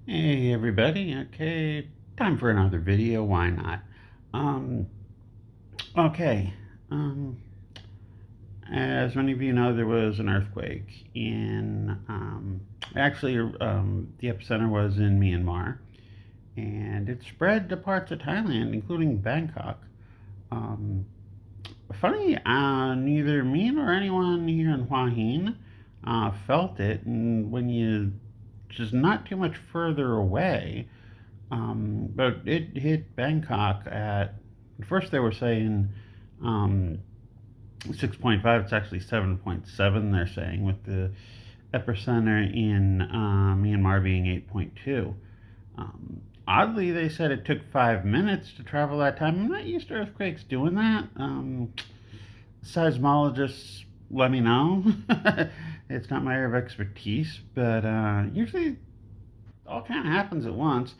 Hey everybody, okay, time for another video, why not? Um, okay, um, as many of you know, there was an earthquake the epicenter was in Myanmar, and it spread to parts of Thailand, including Bangkok. Um, Funny, neither me nor anyone here in Hua Hin felt it, and when you just not too much further away, but it hit Bangkok at first they were saying um, 6.5. It's actually 7.7. They're saying with the epicenter in Myanmar being 8.2. Oddly, they said it took 5 minutes to travel that time. I'm not used to earthquakes doing that. Seismologists let me know. It's not my area of expertise, but usually all kind of happens at once.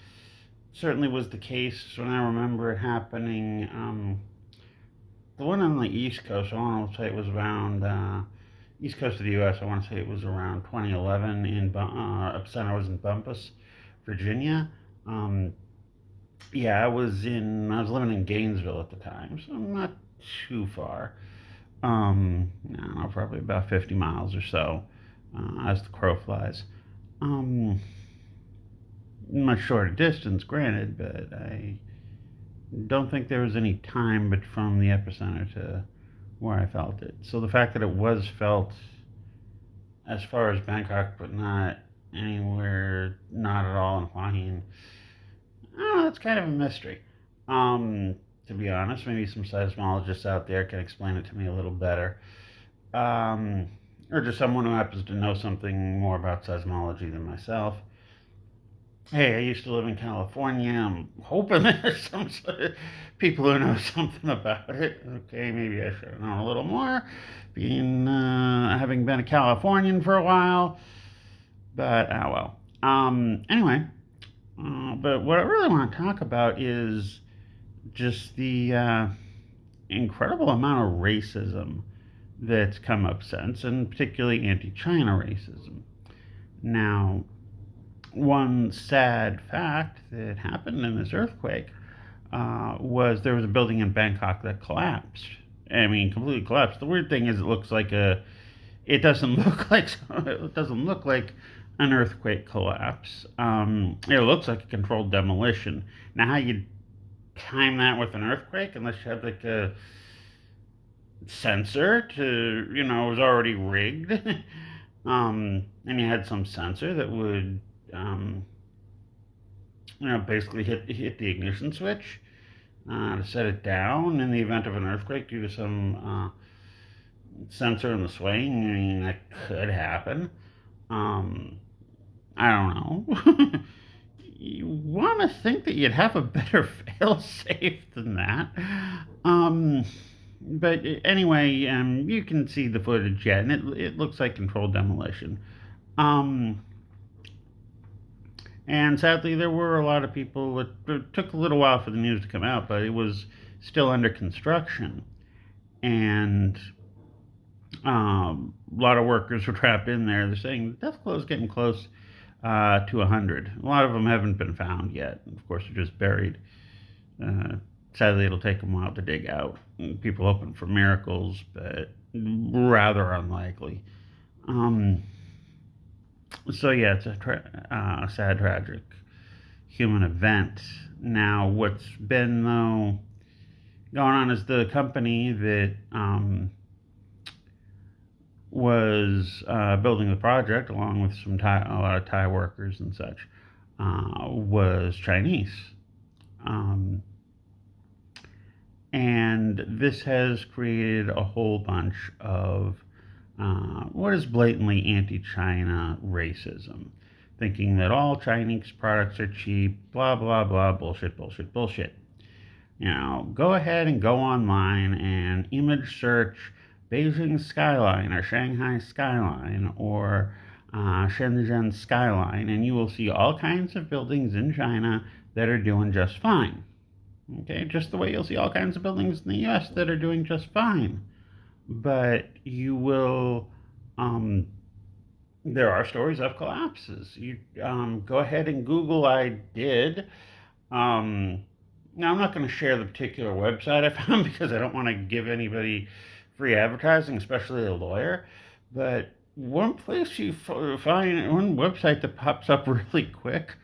Certainly was the case when I remember it happening. The one on the East Coast, I want to say it was around East Coast of the U.S. I want to say it was around 2011 epicenter was in Bumpus, Virginia. Um, yeah, I was living in Gainesville at the time, so not too far. I don't know, probably about 50 miles or so, as the crow flies. Um, Much shorter distance, granted, but I don't think there was any time but from the epicenter to where I felt it. So the fact that it was felt as far as Bangkok, but not anywhere, not at all in Hua Hin, that's kind of a mystery. To be honest, maybe some seismologists out there can explain it to me a little better. Um, or just someone who happens to know something more about seismology than myself. Hey, I used to live in California. I'm hoping there's some people who know something about it. Okay, maybe I should know a little more, being having been a Californian for a while. But well. Anyway, but what I really want to talk about is just the incredible amount of racism that's come up since, and particularly anti-China racism. Now, one sad fact that happened in this earthquake was there was a building in Bangkok that collapsed. I mean, completely collapsed. The weird thing is, it looks like a. It doesn't look like it doesn't look like an earthquake collapse. It looks like a controlled demolition. Now, how you time that with an earthquake, unless you have like a sensor to, it was already rigged, and you had some sensor that would, basically hit the ignition switch to set it down in the event of an earthquake due to some sensor in the swing. I mean, that could happen. Um, I don't know. You want to think that you'd have a better fail safe than that. Um, but anyway, you can see the footage yet, and it looks like controlled demolition. Um, and sadly, there were a lot of people. It took a little while for the news to come out, but it was still under construction, and a lot of workers were trapped in there. They're saying the death toll is getting close to 100. A lot of them haven't been found yet. Of course, they're just buried. Uh, Sadly, it'll take them a while to dig out. People hoping for miracles, but rather unlikely. Um, so yeah, it's a sad, tragic human event. Now, what's been though going on is the company that was building the project, along with a lot of Thai workers and such, was Chinese. Um, and this has created a whole bunch of what is blatantly anti-China racism, thinking that all Chinese products are cheap, blah, blah, blah, bullshit, bullshit, bullshit. Go ahead and go online and image search Beijing skyline or Shanghai skyline or Shenzhen skyline, and you will see all kinds of buildings in China that are doing just fine. Okay, just the way you'll see all kinds of buildings in the U.S. that are doing just fine. But you will, um, There are stories of collapses. You go ahead and Google. I did. Um, Now, I'm not going to share the particular website I found because I don't want to give anybody free advertising, especially a lawyer. But one place you find, one website that pops up really quick,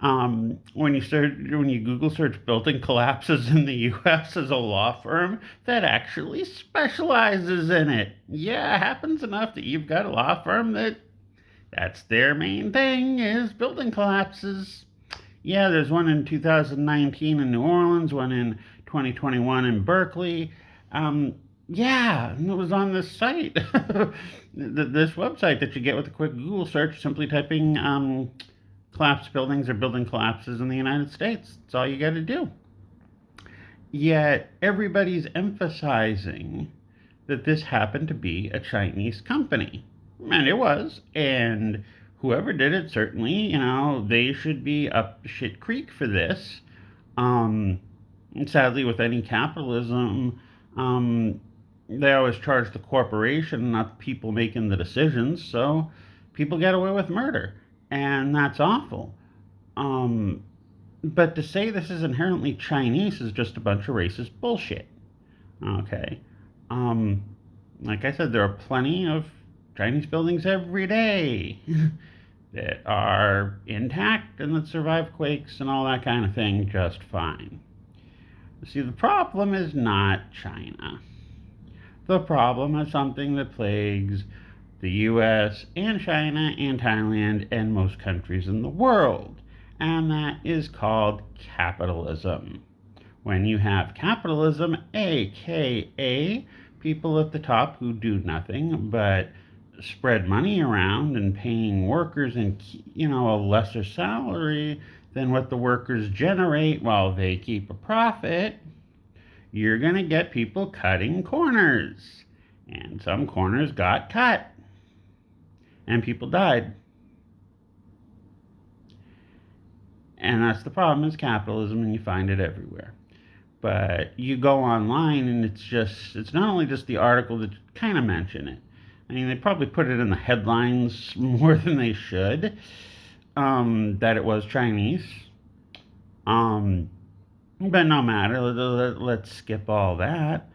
when you Google search building collapses in the U.S. as a law firm that actually specializes in it. Yeah, it happens enough that you've got a law firm that's their main thing is building collapses. Yeah, there's one in 2019 in New Orleans, one in 2021 in Berkeley. Yeah, it was on this site, this website that you get with a quick Google search, simply typing collapsed buildings or building collapses in the United States. That's all you got to do. Yet everybody's emphasizing that this happened to be a Chinese company. And it was. And whoever did it, certainly, they should be up shit creek for this. Um, Sadly, with any capitalism, they always charge the corporation, not the people making the decisions. So people get away with murder. And that's awful. Um, but to say this is inherently Chinese is just a bunch of racist bullshit. Okay. Um, like I said, there are plenty of Chinese buildings every day that are intact and that survive quakes and all that kind of thing just fine. See, the problem is not China. The problem is something that plagues the US and China and Thailand and most countries in the world, and that is called capitalism. When you have capitalism, aka people at the top who do nothing but spread money around and paying workers and a lesser salary than what the workers generate while they keep a profit, you're going to get people cutting corners. And some corners got cut and people died. And that's the problem is capitalism, and you find it everywhere. But you go online and it's not only just the article that kind of mention it. I mean, they probably put it in the headlines more than they should, that it was Chinese. Um, but no matter, let's skip all that.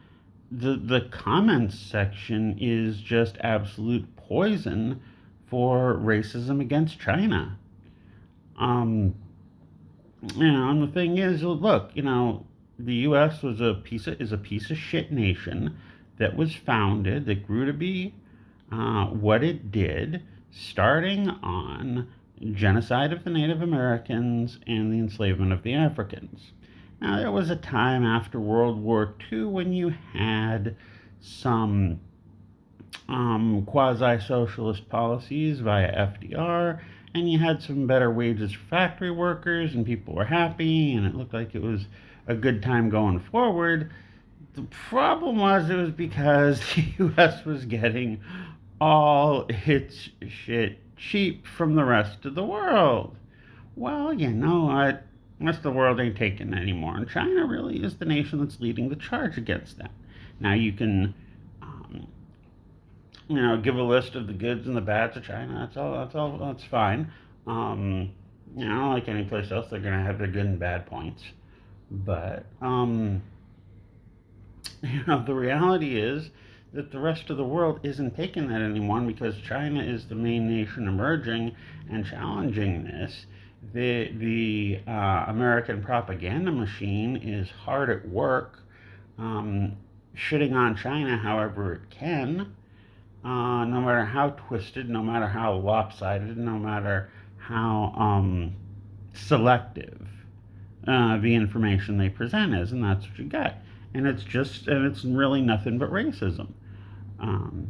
The comments section is just absolute poison for racism against China. Um, and the thing is, look, the U.S. is a piece of shit nation that was founded, that grew to be what it did, starting on genocide of the Native Americans and the enslavement of the Africans. Now, there was a time after World War II when you had some quasi-socialist policies via FDR, and you had some better wages for factory workers, and people were happy, and it looked like it was a good time going forward. The problem was it was because the U.S. was getting all its shit cheap from the rest of the world. Well, you know what? The rest of the world ain't taking it anymore, and China really is the nation that's leading the charge against that. Now you can, give a list of the goods and the bads of China. That's all. That's all. That's fine. Um, like any place else, they're gonna have their good and bad points. But the reality is that the rest of the world isn't taking that anymore because China is the main nation emerging and challenging this. The American propaganda machine is hard at work, shitting on China however it can, no matter how twisted, no matter how lopsided, no matter how selective the information they present is, and that's what you got. And it's really nothing but racism. Um,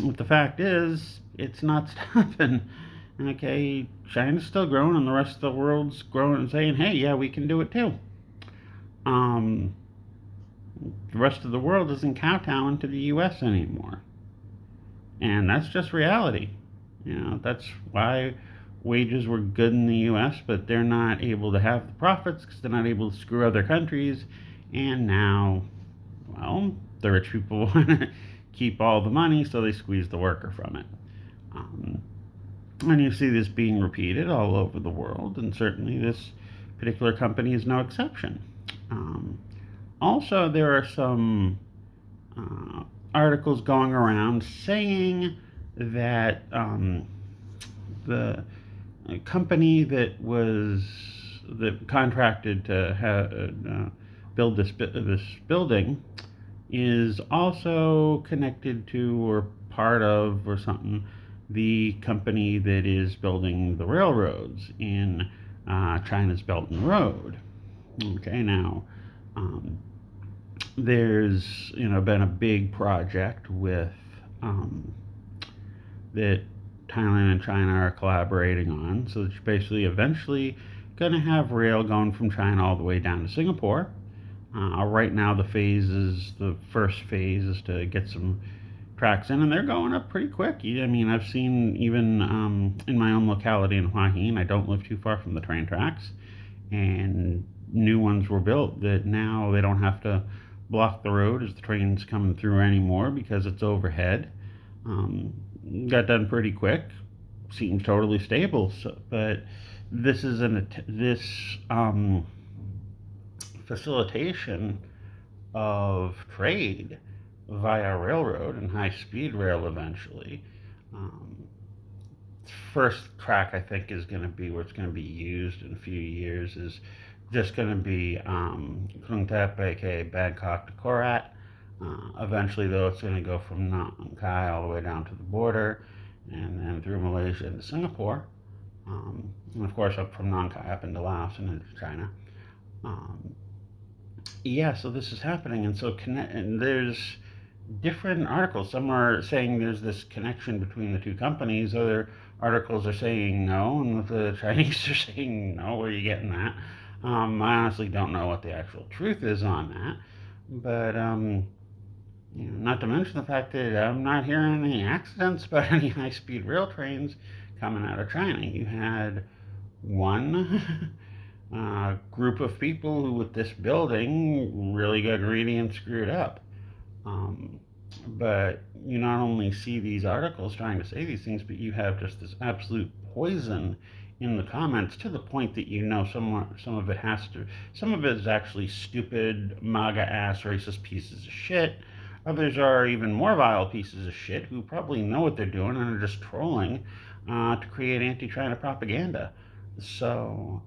but the fact is, it's not stopping. Okay, China's still growing, and the rest of the world's growing and saying, "Hey, yeah, we can do it too." Um, the rest of the world isn't kowtowing to the U.S. anymore, and that's just reality. That's why wages were good in the U.S., but they're not able to have the profits because they're not able to screw other countries. And now, well, the rich people want to keep all the money, so they squeeze the worker from it. Um, and you see this being repeated all over the world, and certainly this particular company is no exception. Um, Also, there are some uh, articles going around saying that the company that contracted to build this building is also connected to or part of or something the company that is building the railroads in China's Belt and Road. Okay, now um, there's been a big project with um, that Thailand and China are collaborating on. So it's basically eventually going to have rail going from China all the way down to Singapore. Right now, the first phase is to get some tracks in, and they're going up pretty quick. I mean, I've seen even in my own locality in Hua Hin, I don't live too far from the train tracks, and new ones were built that now they don't have to block the road as the train's coming through anymore because it's overhead. Um, got done pretty quick. Seems totally stable. So, but this facilitation of trade via railroad and high speed rail eventually. Um, First track I think is going to be where it's going to be used in a few years is just going to be Krung Thep, aka Bangkok to Korat. Eventually, though, it's going to go from Nong Khai all the way down to the border and then through Malaysia into Singapore. And of course, up from Nong Khai up into Laos and into China. Um, yeah, so this is happening, and there's different articles. Some are saying there's this connection between the two companies. Other articles are saying no, and the Chinese are saying no. Where are you getting that? I honestly don't know what the actual truth is on that, but not to mention the fact that I'm not hearing any accidents about any high-speed rail trains coming out of China. You had one group of people who, with this building, really got greedy and screwed up. Um, but you not only see these articles trying to say these things, but you have just this absolute poison in the comments to the point that some of it is actually stupid, MAGA ass, racist pieces of shit. Others are even more vile pieces of shit who probably know what they're doing and are just trolling to create anti-China propaganda. So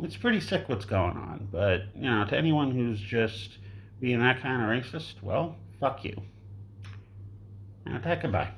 it's pretty sick what's going on. But to anyone who's just being that kind of racist, well, fuck you. Now, take a bye.